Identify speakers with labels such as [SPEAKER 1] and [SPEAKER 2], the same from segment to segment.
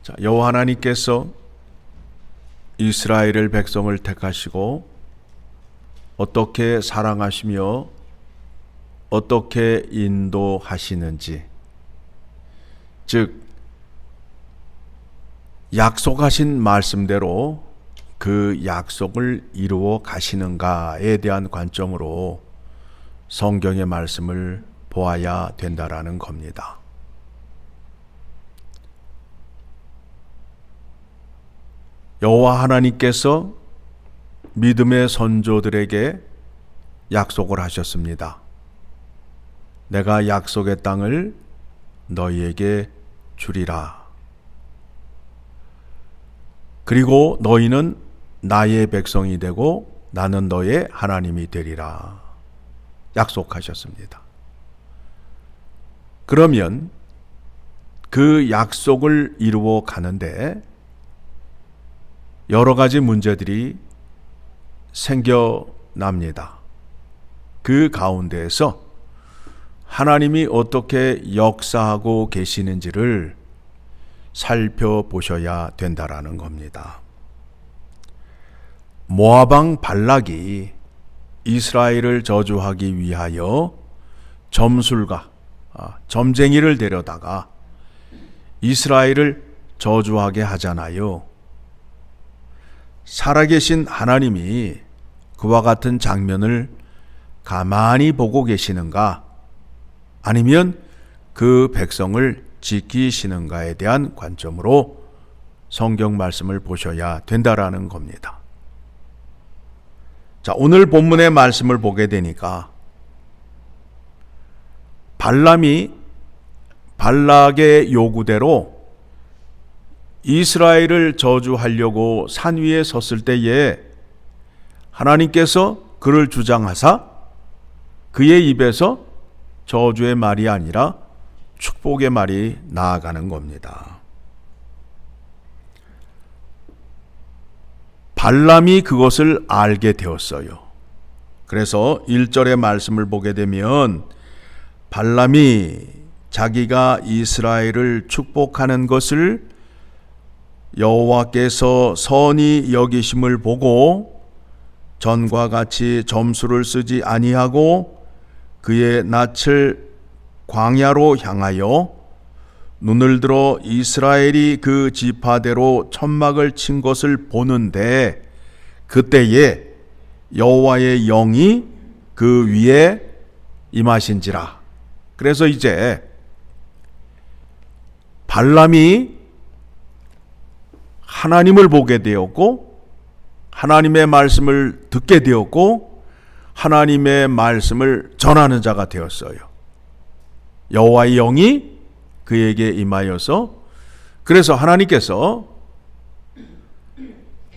[SPEAKER 1] 자, 여호와 하나님께서 이스라엘을 백성을 택하시고 어떻게 사랑하시며 어떻게 인도하시는지, 즉 약속하신 말씀대로 그 약속을 이루어 가시는가에 대한 관점으로 성경의 말씀을 보아야 된다라는 겁니다. 여호와 하나님께서 믿음의 선조들에게 약속을 하셨습니다. 내가 약속의 땅을 너희에게 주리라. 그리고 너희는 나의 백성이 되고 나는 너의 하나님이 되리라. 약속하셨습니다. 그러면 그 약속을 이루어 가는데 여러 가지 문제들이 생겨납니다. 그 가운데에서 하나님이 어떻게 역사하고 계시는지를 살펴보셔야 된다라는 겁니다. 모압 왕 발락이 이스라엘을 저주하기 위하여 점술가, 점쟁이를 데려다가 이스라엘을 저주하게 하잖아요. 살아계신 하나님이 그와 같은 장면을 가만히 보고 계시는가, 아니면 그 백성을 지키시는가에 대한 관점으로 성경 말씀을 보셔야 된다라는 겁니다. 자, 오늘 본문의 말씀을 보게 되니까 발람이 발락의 요구대로 이스라엘을 저주하려고 산 위에 섰을 때에 하나님께서 그를 주장하사 그의 입에서 저주의 말이 아니라 축복의 말이 나아가는 겁니다. 발람이 그것을 알게 되었어요. 그래서 1절의 말씀을 보게 되면 발람이 자기가 이스라엘을 축복하는 것을 여호와께서 선히 여기심을 보고 전과 같이 점수를 쓰지 아니하고 그의 낯을 광야로 향하여 눈을 들어 이스라엘이 그 지파대로 천막을 친 것을 보는데 그때에 여호와의 영이 그 위에 임하신지라. 그래서 이제 발람이 하나님을 보게 되었고 하나님의 말씀을 듣게 되었고 하나님의 말씀을 전하는 자가 되었어요. 여호와의 영이 그에게 임하여서, 그래서 하나님께서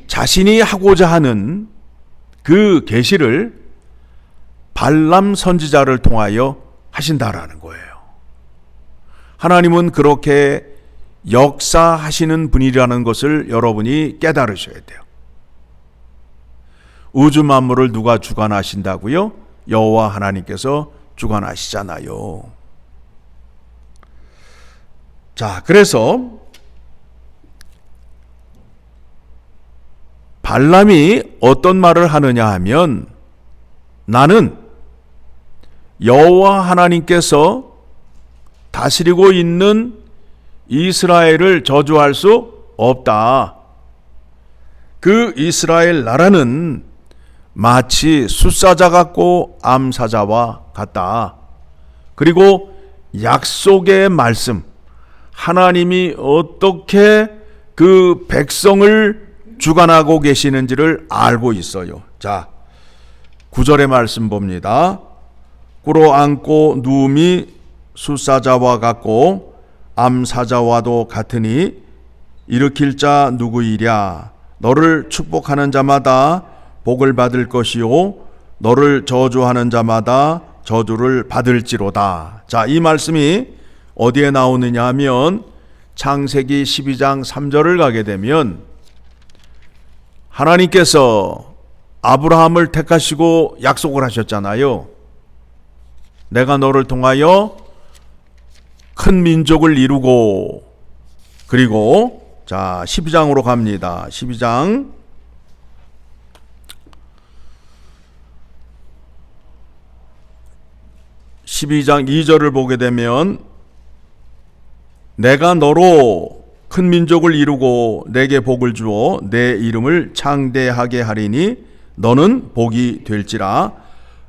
[SPEAKER 1] 자신이 하고자 하는 그 계시를 발람 선지자를 통하여 하신다라는 거예요. 하나님은 그렇게 역사하시는 분이라는 것을 여러분이 깨달으셔야 돼요. 우주 만물을 누가 주관하신다고요? 여호와 하나님께서 주관하시잖아요. 자, 그래서 발람이 어떤 말을 하느냐 하면, 나는 여호와 하나님께서 다스리고 있는 이스라엘을 저주할 수 없다. 그 이스라엘 나라는 마치 숫사자 같고 암사자와 같다. 그리고 약속의 말씀, 하나님이 어떻게 그 백성을 주관하고 계시는지를 알고 있어요. 자, 9절의 말씀 봅니다. 꿇어 앉고 누움이 숫사자와 같고 암사자와도 같으니 일으킬 자 누구이랴. 너를 축복하는 자마다 복을 받을 것이요 너를 저주하는 자마다 저주를 받을지로다. 자, 이 말씀이 어디에 나오느냐 하면 창세기 12장 3절을 가게 되면 하나님께서 아브라함을 택하시고 약속을 하셨잖아요. 내가 너를 통하여 큰 민족을 이루고 그리고 자, 12장으로 갑니다. 12장 2절을 보게 되면 내가 너로 큰 민족을 이루고 내게 복을 주어 내 이름을 창대하게 하리니 너는 복이 될지라.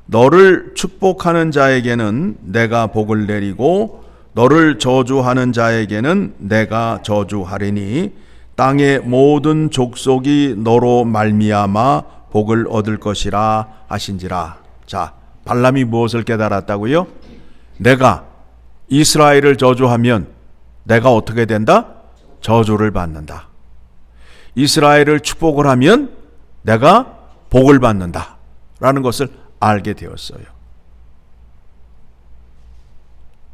[SPEAKER 1] 너를 축복하는 자에게는 내가 복을 내리고 너를 저주하는 자에게는 내가 저주하리니 땅의 모든 족속이 너로 말미암아 복을 얻을 것이라 하신지라. 자, 발람이 무엇을 깨달았다고요? 내가 이스라엘을 저주하면 내가 어떻게 된다? 저주를 받는다. 이스라엘을 축복을 하면 내가 복을 받는다 라는 것을 알게 되었어요.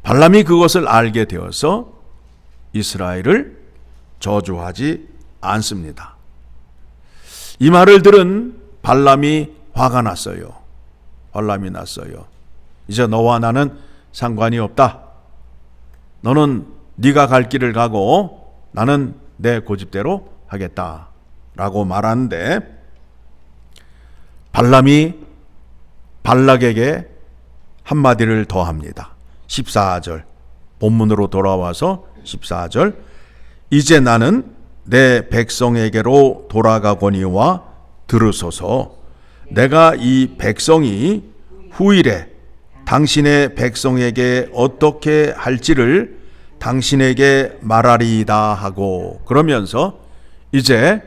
[SPEAKER 1] 발람이 그것을 알게 되어서 이스라엘을 저주하지 않습니다. 이 말을 들은 발람이 화가 났어요. 발람이 났어요. 이제 너와 나는 상관이 없다. 너는 네가 갈 길을 가고 나는 내 고집대로 하겠다 라고 말하는데, 발람이 발락에게 한마디를 더 합니다. 14절, 본문으로 돌아와서 14절, 이제 나는 내 백성에게로 돌아가거니와 들으소서. 내가 이 백성이 후일에 당신의 백성에게 어떻게 할지를 당신에게 말하리이다 하고, 그러면서 이제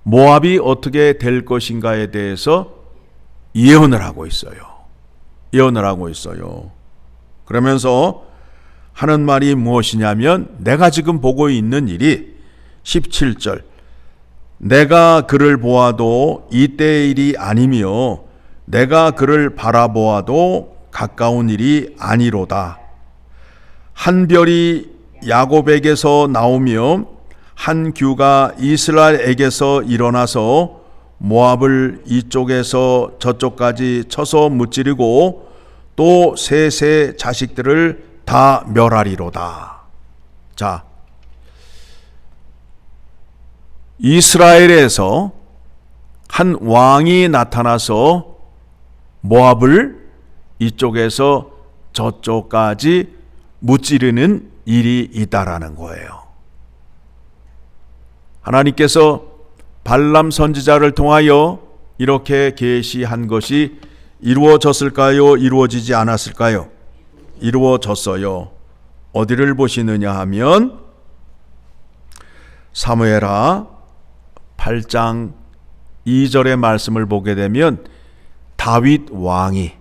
[SPEAKER 1] 모압이 어떻게 될 것인가에 대해서 예언을 하고 있어요. 예언을 하고 있어요. 그러면서 하는 말이 무엇이냐면, 내가 지금 보고 있는 일이 17절, 내가 그를 보아도 이때의 일이 아니며 내가 그를 바라보아도 가까운 일이 아니로다. 한 별이 야곱에게서 나오며 한 규가 이스라엘에게서 일어나서 모압을 이쪽에서 저쪽까지 쳐서 무찌르고 또 셋의 자식들을 다 멸하리로다. 자, 이스라엘에서 한 왕이 나타나서 모압을 이쪽에서 저쪽까지 무찌르는 일이 있다라는 거예요. 하나님께서 발람 선지자를 통하여 이렇게 계시한 것이 이루어졌을까요? 이루어지지 않았을까요? 이루어졌어요. 어디를 보시느냐 하면 사무엘하 8장 2절의 말씀을 보게 되면 다윗 왕이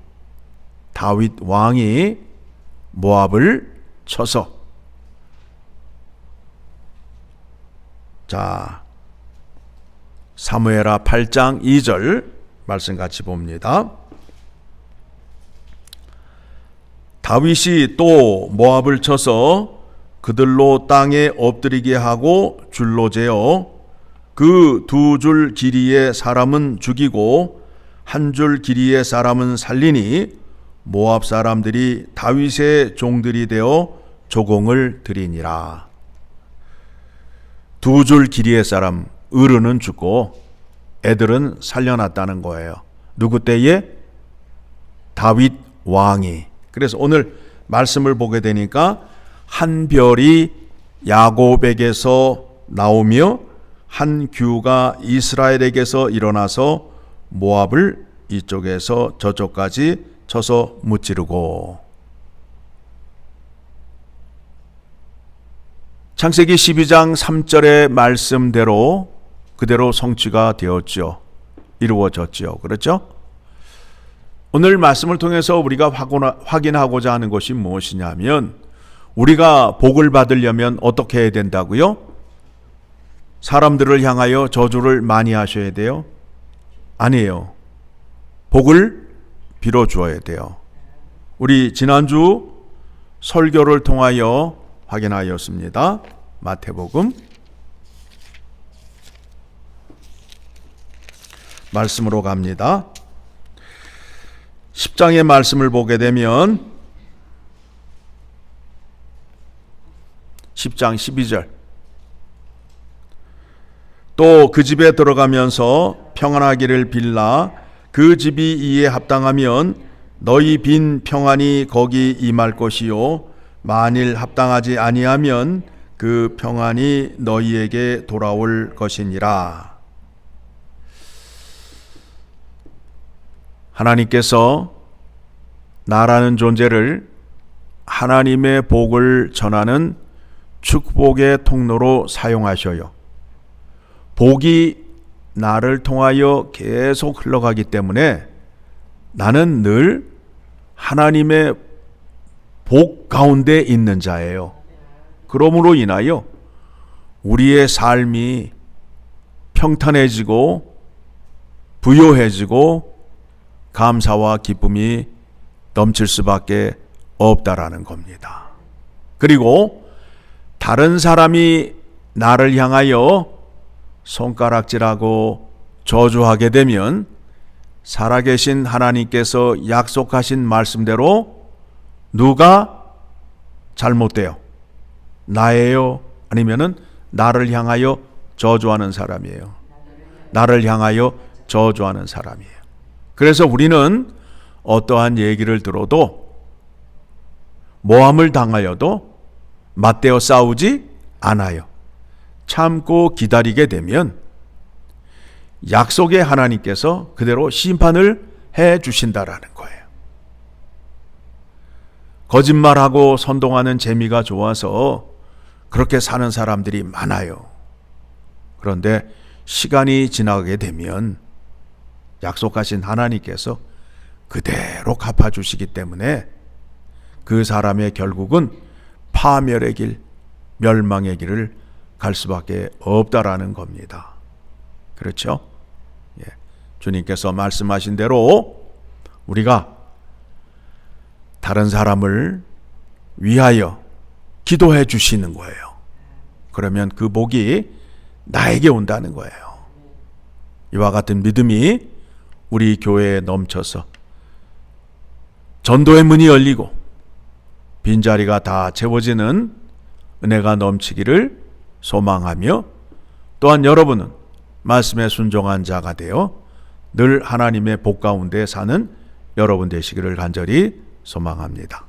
[SPEAKER 1] 모압을 쳐서, 자, 사무엘하 8장 2절 말씀 같이 봅니다. 다윗이 또 모압을 쳐서 그들로 땅에 엎드리게 하고 줄로 재어 그 두 줄 길이의 사람은 죽이고 한 줄 길이의 사람은 살리니 모압 사람들이 다윗의 종들이 되어 조공을 드리니라. 두 줄 길이의 사람, 어른은 죽고 애들은 살려놨다는 거예요. 누구 때에? 다윗 왕이. 그래서 오늘 말씀을 보게 되니까 한 별이 야곱에게서 나오며 한 규가 이스라엘에게서 일어나서 모압을 이쪽에서 저쪽까지 쳐서 무찌르고. 창세기 12장 3절의 말씀대로 그대로 성취가 되었죠. 이루어졌죠. 그렇죠? 오늘 말씀을 통해서 우리가 확인하고자 하는 것이 무엇이냐면, 우리가 복을 받으려면 어떻게 해야 된다고요? 사람들을 향하여 저주를 많이 하셔야 돼요? 아니에요. 복을 빌어주어야 돼요. 우리 지난주 설교를 통하여 확인하였습니다. 마태복음 말씀으로 갑니다. 10장의 말씀을 보게 되면 10장 12절, 또 그 집에 들어가면서 평안하기를 빌라. 그 집이 이에 합당하면 너희 빈 평안이 거기 임할 것이요 만일 합당하지 아니하면 그 평안이 너희에게 돌아올 것이니라. 하나님께서 나라는 존재를 하나님의 복을 전하는 축복의 통로로 사용하셔요. 복이 나를 통하여 계속 흘러가기 때문에 나는 늘 하나님의 복 가운데 있는 자예요. 그러므로 인하여 우리의 삶이 평탄해지고 부요해지고 감사와 기쁨이 넘칠 수밖에 없다라는 겁니다. 그리고 다른 사람이 나를 향하여 손가락질하고 저주하게 되면 살아계신 하나님께서 약속하신 말씀대로 누가 잘못돼요? 나예요? 아니면은 나를 향하여 저주하는 사람이에요? 나를 향하여 저주하는 사람이에요. 그래서 우리는 어떠한 얘기를 들어도 모함을 당하여도 맞대어 싸우지 않아요. 참고 기다리게 되면 약속의 하나님께서 그대로 심판을 해 주신다라는 거예요. 거짓말하고 선동하는 재미가 좋아서 그렇게 사는 사람들이 많아요. 그런데 시간이 지나게 되면 약속하신 하나님께서 그대로 갚아주시기 때문에 그 사람의 결국은 파멸의 길, 멸망의 길을 갈 수밖에 없다라는 겁니다. 그렇죠? 예. 주님께서 말씀하신 대로 우리가 다른 사람을 위하여 기도해 주시는 거예요. 그러면 그 복이 나에게 온다는 거예요. 이와 같은 믿음이 우리 교회에 넘쳐서 전도의 문이 열리고 빈자리가 다 채워지는 은혜가 넘치기를 소망하며, 또한 여러분은 말씀에 순종한 자가 되어 늘 하나님의 복 가운데 사는 여러분 되시기를 간절히 소망합니다.